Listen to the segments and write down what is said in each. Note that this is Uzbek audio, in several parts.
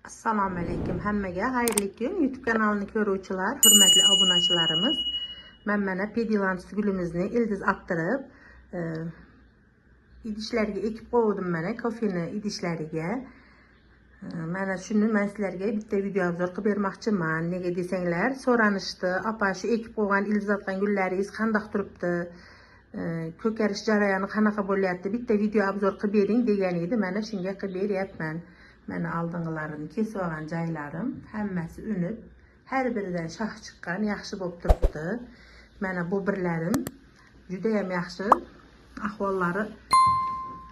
Assalomu alaykum hammaga, xayrli kun. YouTube kanalini ko'ruvchilar, hurmatli obunachilarimiz. Men mana pedilant gulimizni ildiz aptirib, idishlarga ekib qo'ydim mana kofeni idishlariga. Mana shuni men sizlarga bitta video obzor qilib bermoqchiman. Nega desanglar, so'ranishdi, "Apa, shu ekib qo'ygan ildiz atgan gullaringiz qanday turibdi? Ko'karish jarayoni qanaqa bo'lyapti? Bitta video obzor qilib bering" degan edi. Mana shunga qilib beryapman. Mana oldingilarini kesib olgan joylarim hammasi unib, har biridan shox chiqqan, yaxshi bo'lib turibdi. Mana bu birlarim juda ham yaxshi, ahvollari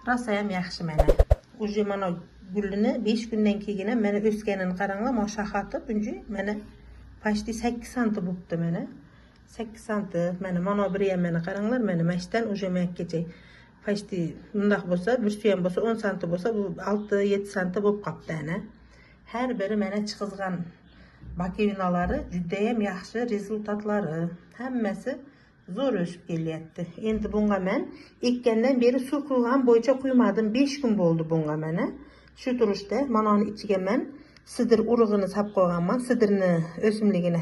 rosa ham yaxshi. Mana uje mana gulini 5 kundan keyin mana o'sganini qaranglar, shoxatib, unji mana почти 8 santi bo'libdi. Mana 8 santi. Mana biri ham mana qaranglar, mana mashdan uje makkacha почти bundoq bo'lsa, bursi ham bo'lsa 10 santi bo'lsa, bu 6-7 santi bo'lib qolibdi ana. Har biri mana chiqizgan bakevinalari juda ham yaxshi rezultatlari. Hammasi zo'r o'sib kelyapti. Endi bunga men ekkandan beri suv quygan bo'yicha quymadim. 5 kun bo'ldi bunga mana. Shu turishda manoni ichiga men sidir urug'ini solib qo'yganman. Sidirni o'simligini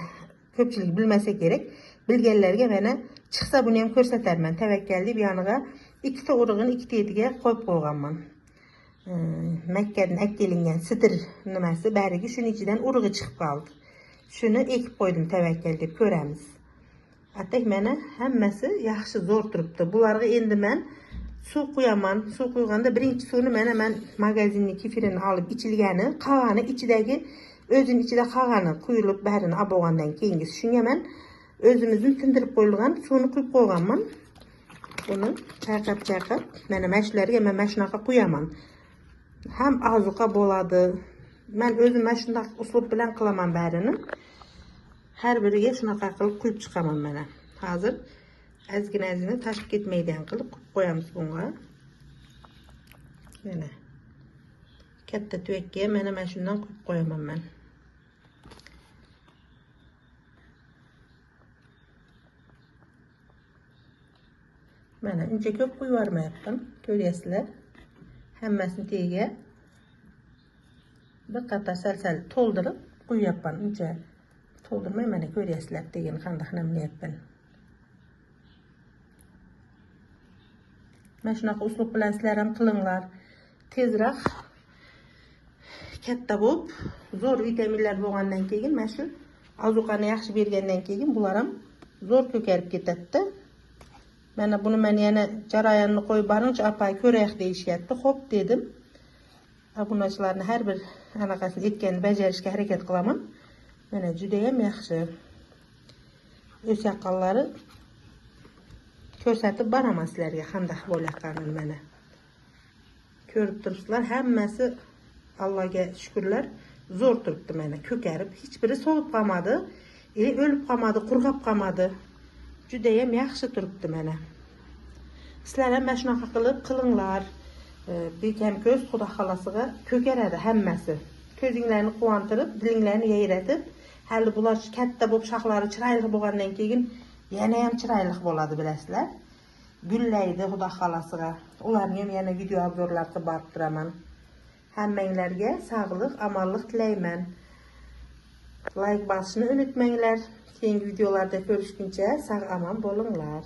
ko'pchilik bilmasa kerak. Bilganlarga mana chiqsa buni ham ko'rsatarman. Tavakkal deb yoniga ikkita urug'ini ikkita etiga qo'yib qo'yganman. Makkadan akkelingan sidir nimasi barigi shuning ichidan urug'i chiqib qoldi. Shuni ekib qo'ydim tavakkal deb ko'ramiz. Atak mana hammasi yaxshi zo'r turibdi. Bularga endi men suv quyaman. Suv quyganda birinchi suvni mana men magazinning kefirini olib ichilgani, qolgani ichidagi o'zining ichida qolgani quyilib barini olib olgandan keyingi shunga men o'zimizning tindirib qo'yilgan suvni quyib qo'yganman. Buni chayqab mana mashlarga men shunaqa quyaman. Ham ozuqa bo'ladi. Men o'zim mana shunday uslub bilan qilaman barini. Har biriga shunaqa qilib quyib chiqaman mana. Hozir ozgina tashib ketmaydigan qilib quyib qo'yamiz bunga. Mana katta tuvakka mana shundan quyib qo'yaman men. Mana uncha ko'p quyib yubormayapman, ko'ryapsizlar. Hammasini tagiga bir qator sal to'ldirib quyapman. Uncha to'ldirmay mana ko'ryapsizlar tagini qanday namlayapman. Mana shunaqa uslub bilan sizlar ham qilinglar. Tezroq katta bo'lib, zo'r vitaminlar bo'lgandan keyin mana shu ozuqani yaxshi bergandan keyin bular ham zo'r ko'karib ketadi. Mana buni men yana jarayonni qo'yib borincha apay ko'raylik deyishyapti. Xo'p dedim. Obunachilarni har bir anaqasini aytganini bajarishga harakat qilaman. Mana juda ham yaxshi. O'saqallari ko'rsatib boraman sizlarga qanday bo'layotganini mana. Ko'rib turibsizlar, hammasi Allohga shukrlar zo'r turibdi mana, ko'karib, hech biri sovib qolmadi, o'lib qolmadi, qurg'ab qolmadi. Juda ham yaxshi turibdi mana. Sizlar ham mana shunaqa qilib qilinglar. Bekam ko'z Xudo xolasiga ko'karadi hammasi. Ko'zinglarni quvontirib, dilinglarni yayratib, hali bular katta bo'lib shoxlari chiroyli bo'lgandan keyin yana ham chiroyli bo'ladi, bilasizlar. Gullaydi Xudo xolasiga. Ularni ham yana video obzorlar qilib borib turaman. Hammanglarga sog'lik, omonlik tilayman. Like bosishni unutmanglar. Keyingi videolarda ko'rishguncha sog' omon bo'linglar.